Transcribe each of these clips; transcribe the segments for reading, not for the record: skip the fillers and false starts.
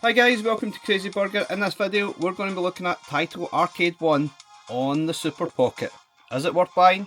Hi guys, welcome to Crazy Burger. In this video we're going to be looking at Taito Arcade 1 on the Super Pocket. Is it worth buying?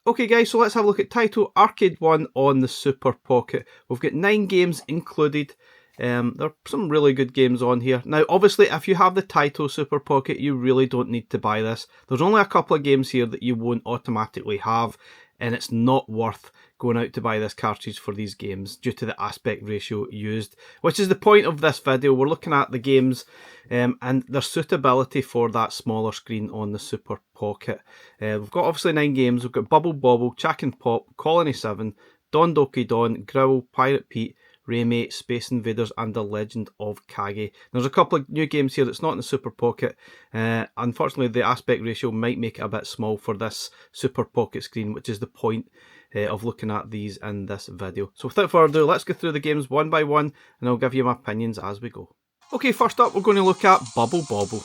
Okay guys, so let's have a look at Taito Arcade 1 on the Super Pocket. We've got 9 games included. There are some really good games on here. Now obviously if you have the Taito Super Pocket you really don't need to buy this. There's only a couple of games here that you won't automatically have, and it's not worth going out to buy this cartridge for these games due to the aspect ratio used, which is the point of this video. We're looking at the games and their suitability for that smaller screen on the Super Pocket. We've got obviously 9 games. We've got Bobble, Chack'n Pop, Colony 7, Doko Don, Growl, Pirate Pete, Raimais, Space Invaders, and The Legend of Kage. There's a couple of new games here that's not in the Super Pocket. Unfortunately, the aspect ratio might make it a bit small for this Super Pocket screen, which is the point of looking at these in this video. So without further ado, let's go through the games one by one, and I'll give you my opinions as we go. Okay, first up, we're going to look at Bobble.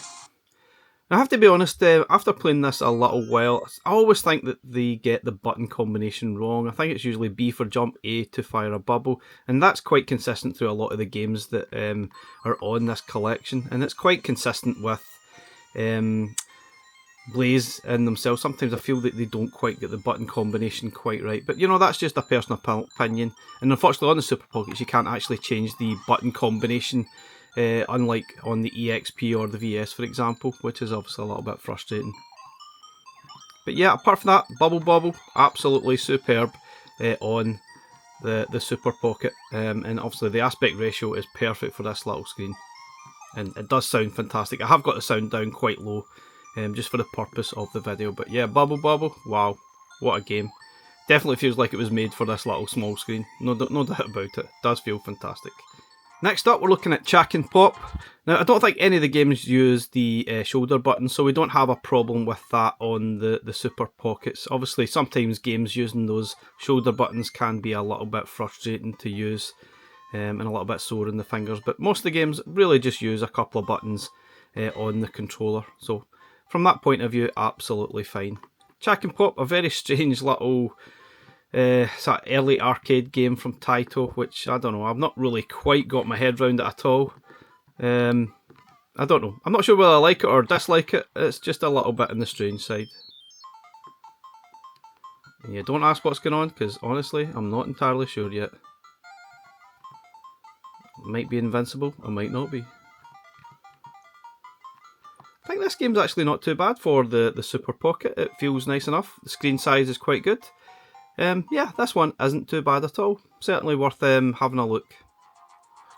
I have to be honest, after playing this a little while, I always think that they get the button combination wrong. I think it's usually B for jump, A to fire a bubble, and that's quite consistent through a lot of the games that are on this collection, and it's quite consistent with Blaze in themselves. Sometimes I feel that they don't quite get the button combination quite right, but you know, that's just a personal opinion, and unfortunately on the Super Pockets you can't actually change the button combination. Unlike on the EXP or the VS, for example, which is obviously a little bit frustrating. But yeah, apart from that, Bobble, absolutely superb on the Super Pocket. And obviously the aspect ratio is perfect for this little screen. And it does sound fantastic. I have got the sound down quite low, just for the purpose of the video. But yeah, Bobble, wow, what a game. Definitely feels like it was made for this little small screen. No doubt about it. Does feel fantastic. Next up, we're looking at Chack'n Pop. Now, I don't think any of the games use the shoulder button, so we don't have a problem with that on the Super Pockets. Obviously, sometimes games using those shoulder buttons can be a little bit frustrating to use and a little bit sore in the fingers, but most of the games really just use a couple of buttons on the controller. So, from that point of view, absolutely fine. Chack'n Pop, a very strange little sort of early arcade game from Taito, which I don't know, I've not really quite got my head around it at all. I don't know, I'm not sure whether I like it or dislike it. It's just a little bit on the strange side. And yeah, don't ask what's going on, because honestly, I'm not entirely sure yet. It might be invincible, I might not be. I think this game's actually not too bad for the Super Pocket. It feels nice enough. The screen size is quite good. Yeah, this one isn't too bad at all. Certainly worth having a look.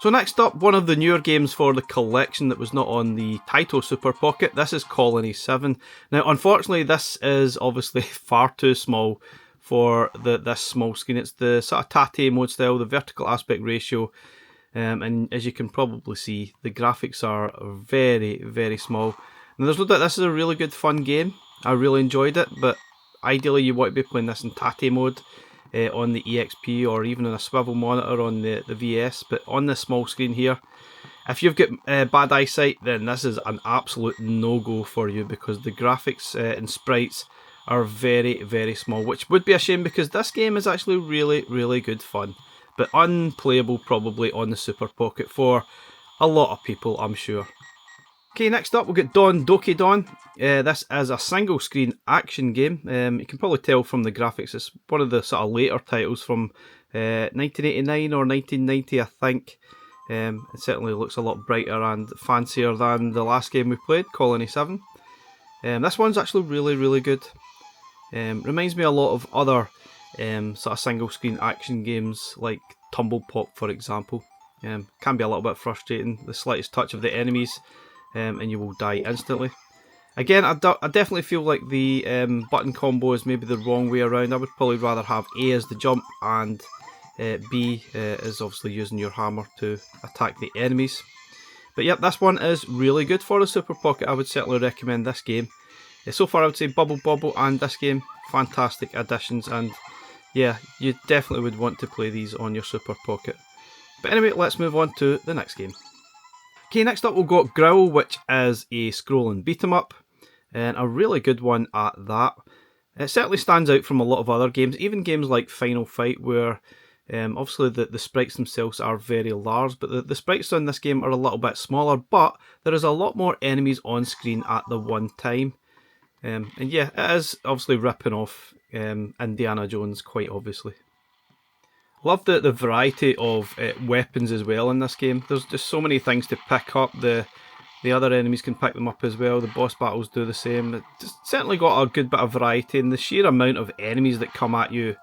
So next up, one of the newer games for the collection that was not on the Taito Super Pocket. This is Colony 7. Now, unfortunately, this is obviously far too small for this small screen. It's the sort of tate mode style, the vertical aspect ratio. And as you can probably see, the graphics are very, very small. Now, there's no doubt this is a really good fun game. I really enjoyed it, but ideally you want to be playing this in tate mode on the EXP or even on a swivel monitor on the VS, but on this small screen here, if you've got bad eyesight, then this is an absolute no-go for you, because the graphics and sprites are very, very small, which would be a shame because this game is actually really, really good fun, but unplayable probably on the Super Pocket for a lot of people, I'm sure. Okay, next up we've got Doko Don. This is a single screen action game. You can probably tell from the graphics, it's one of the sort of later titles from 1989 or 1990, I think. It certainly looks a lot brighter and fancier than the last game we played, Colony 7. This one's actually really, really good. Reminds me a lot of other sort of single screen action games like Tumble Pop, for example. Can be a little bit frustrating, the slightest touch of the enemies and you will die instantly. Again, I definitely feel like the button combo is maybe the wrong way around. I would probably rather have A as the jump and B is obviously using your hammer to attack the enemies. But yep, this one is really good for the Super Pocket. I would certainly recommend this game. So far I would say Bobble and this game, fantastic additions, and yeah, you definitely would want to play these on your Super Pocket. But anyway, let's move on to the next game. Okay, next up we've got Growl, which is a scrolling beat 'em up. and a really good one at that. It certainly stands out from a lot of other games, even games like Final Fight, where obviously the sprites themselves are very large, but the sprites on this game are a little bit smaller, but there is a lot more enemies on screen at the one time. And yeah, it is obviously ripping off Indiana Jones, quite obviously. Love the variety of weapons as well in this game. There's just so many things to pick up. The other enemies can pick them up as well. The boss battles do the same. It's certainly got a good bit of variety, and the sheer amount of enemies that come at you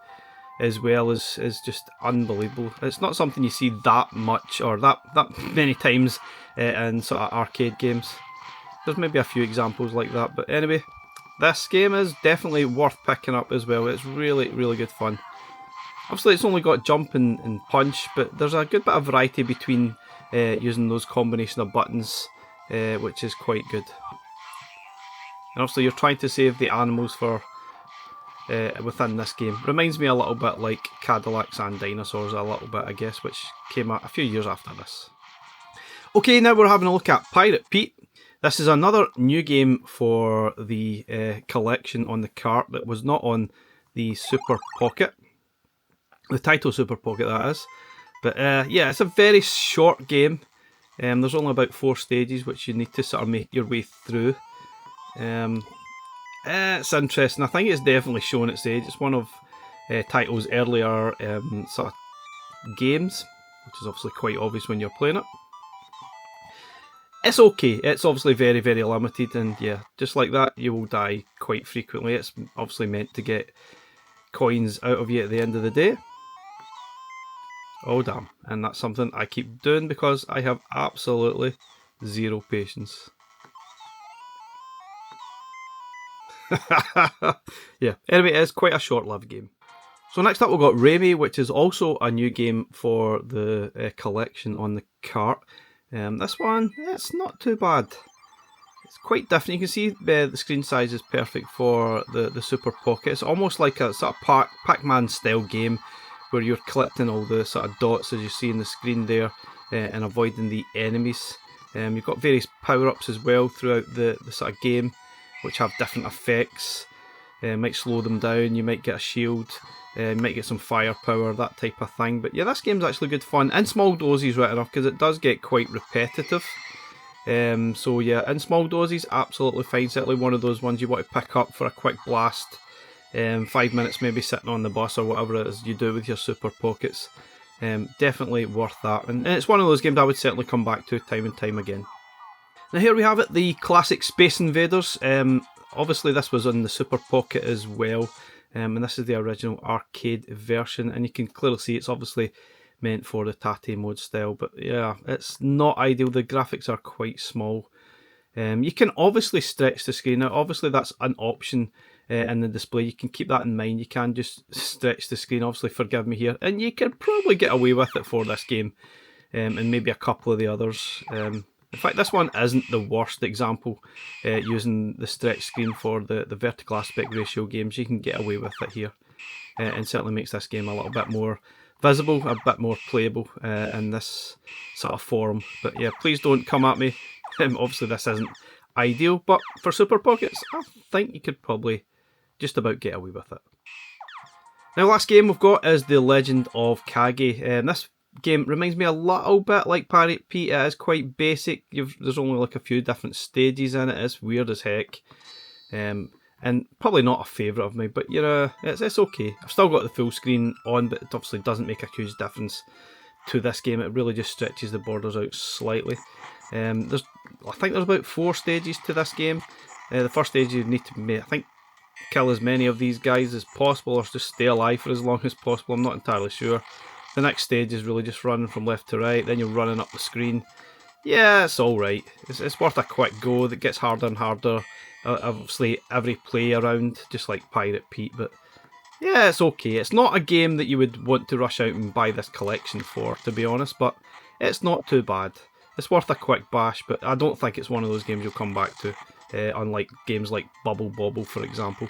as well is just unbelievable. It's not something you see that much or that many times in sort of arcade games. There's maybe a few examples like that, but anyway, this game is definitely worth picking up as well. It's really, really good fun. Obviously it's only got jump and punch, but there's a good bit of variety between using those combination of buttons, which is quite good. And obviously you're trying to save the animals for within this game. Reminds me a little bit like Cadillacs and Dinosaurs a little bit, I guess, which came out a few years after this. Okay, now we're having a look at Pirate Pete. This is another new game for the collection on the cart that was not on the Super Pocket. The Taito Super Pocket, that is. But yeah, it's a very short game. There's only about 4 stages which you need to sort of make your way through. It's interesting. I think it's definitely shown its age. It's one of Taito's earlier sort of games, which is obviously quite obvious when you're playing it. It's okay. It's obviously very, very limited, and yeah, just like that, you will die quite frequently. It's obviously meant to get coins out of you at the end of the day. Oh damn, and that's something I keep doing because I have absolutely zero patience. Yeah, anyway, it is quite a short-lived game. So next up we've got Raimais, which is also a new game for the collection on the cart. This one, it's not too bad. It's quite different. You can see the screen size is perfect for the Super Pocket. It's almost like a sort of Pac-Man style game where you're collecting all the sort of dots as you see in the screen there and avoiding the enemies. You've got various power-ups as well throughout the sort of game, which have different effects. Might slow them down, you might get a shield, you might get some firepower, that type of thing. But yeah, this game's actually good fun, in small doses right enough, because it does get quite repetitive. So yeah, in small doses, absolutely fine. Certainly one of those ones you want to pick up for a quick blast. 5 minutes maybe sitting on the bus or whatever it is you do with your Super Pockets. Definitely worth that. And it's one of those games I would certainly come back to time and time again. Now here we have it, the classic Space Invaders. Obviously this was on the Super Pocket as well, and this is the original arcade version, and you can clearly see it's obviously meant for the Tate mode style, but yeah, it's not ideal. The graphics are quite small. You can obviously stretch the screen. Now obviously that's an option in the display. You can keep that in mind. You can just stretch the screen, obviously, forgive me here, and you can probably get away with it for this game, and maybe a couple of the others. In fact, this one isn't the worst example using the stretch screen for the vertical aspect ratio games. You can get away with it here, and certainly makes this game a little bit more visible, a bit more playable in this sort of form. But yeah, please don't come at me. Obviously this isn't ideal, but for Super Pockets, I think you could probably just about get away with it. Now, last game we've got is the Legend of Kage. This game reminds me a little bit like Pirate Pete. It is quite basic. There's only like a few different stages in it. It's weird as heck, and probably not a favourite of mine, but you know, it's okay. I've still got the full screen on, but it obviously doesn't make a huge difference to this game. It really just stretches the borders out slightly. I think there's about 4 stages to this game. The first stage you need to kill as many of these guys as possible, or just stay alive for as long as possible. I'm not entirely sure. The next stage is really just running from left to right, then you're running up the screen. Yeah, it's alright. It's worth a quick go. That gets harder and harder, obviously, every play around, just like Pirate Pete, but yeah, it's okay. It's not a game that you would want to rush out and buy this collection for, to be honest, but it's not too bad. It's worth a quick bash, but I don't think it's one of those games you'll come back to, unlike games like Bobble, for example.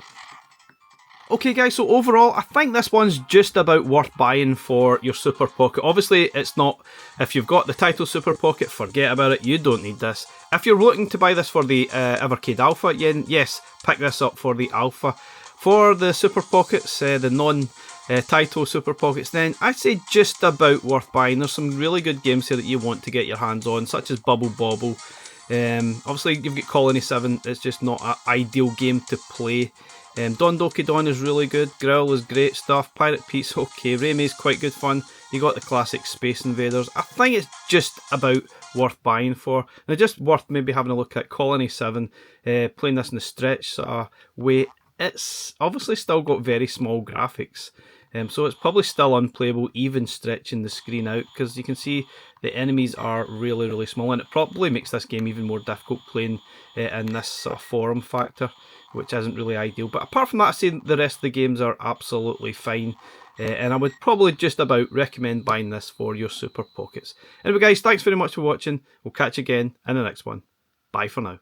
Okay guys, so overall I think this one's just about worth buying for your Super Pocket. Obviously it's not, if you've got the Taito Super Pocket, forget about it, you don't need this. If you're looking to buy this for the Evercade Alpha, yes, pick this up for the Alpha. For the Super Pockets, the non-Taito Super Pockets, then I'd say just about worth buying. There's some really good games here that you want to get your hands on, such as Bobble. Obviously, you've got Colony 7, it's just not an ideal game to play. Doko Don is really good, Growl is great stuff, Pirate Pete's okay, Raimais is quite good fun, you got the classic Space Invaders. I think it's just about worth buying for. Now, just worth maybe having a look at Colony 7, playing this in the stretch sort of way. It's obviously still got very small graphics, so it's probably still unplayable even stretching the screen out, because you can see the enemies are really small, and it probably makes this game even more difficult playing in this sort of form factor, which isn't really ideal. But apart from that, I say the rest of the games are absolutely fine, and I would probably just about recommend buying this for your Super Pockets. Anyway guys, thanks very much for watching, we'll catch you again in the next one. Bye for now.